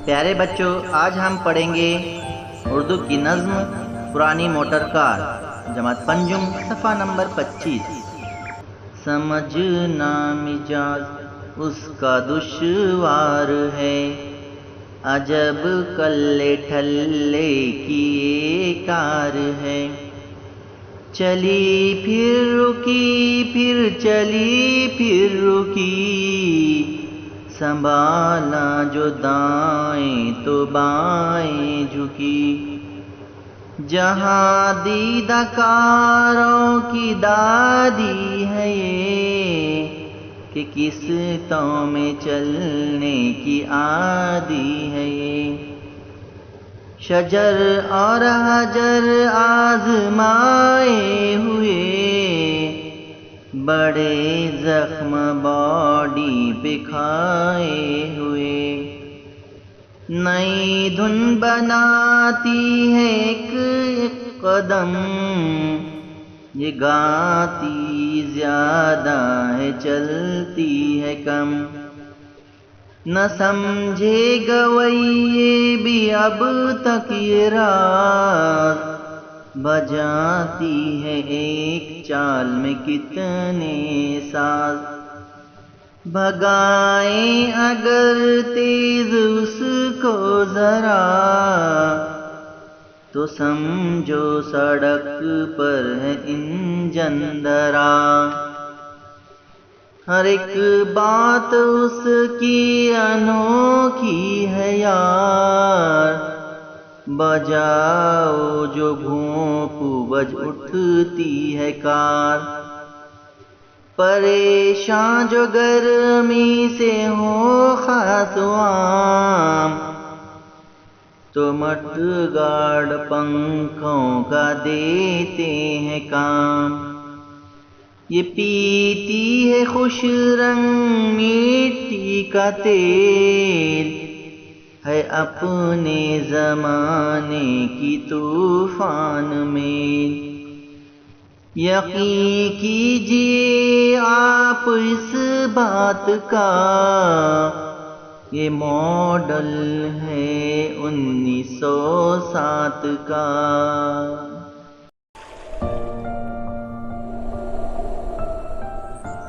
پیارے بچوں، آج ہم پڑھیں گے اردو کی نظم پرانی موٹر کار، جماعت پنجم، صفحہ نمبر 25۔ سمجھنا مزاج اس کا دشوار ہے، عجب کلے ٹھلے کی یہ کار ہے۔ چلی پھر رکی، پھر چلی پھر رکی، سنبھالا جو دائیں تو بائیں جھکی۔ جہاں دیدہ کاروں کی دادی ہے یہ، کہ قسطوں میں چلنے کی عادی ہے یہ۔ شجر اور حجر آزمائے ہوئے، بڑے زخم باڈی پہ کھائے ہوئے۔ نئی دھن بناتی ہے ایک ایک قدم، یہ گاتی زیادہ ہے چلتی ہے کم۔ نہ سمجھے گویے بھی اب تک یہ راز، بجاتی ہے ایک چال میں کتنے ساز۔ بھگائیں اگر تیز اس کو ذرا، تو سمجھو سڑک پر ہے انجن درا۔ ہر ایک بات اس کی انوکھی ہے یار، بجاؤ جو بھونپ بج اٹھتی ہے کار۔ پریشاں جو گرمی سے ہو خاص عام، تو مڈ گارڈ پنکھوں کا دیتے ہیں کام۔ یہ پیتی ہے خوش رنگ مٹی کا تیل، ہے اپنے زمانے کی طوفان میں۔ یقین کیجیے آپ اس بات کا، یہ ماڈل ہے 1907 کا۔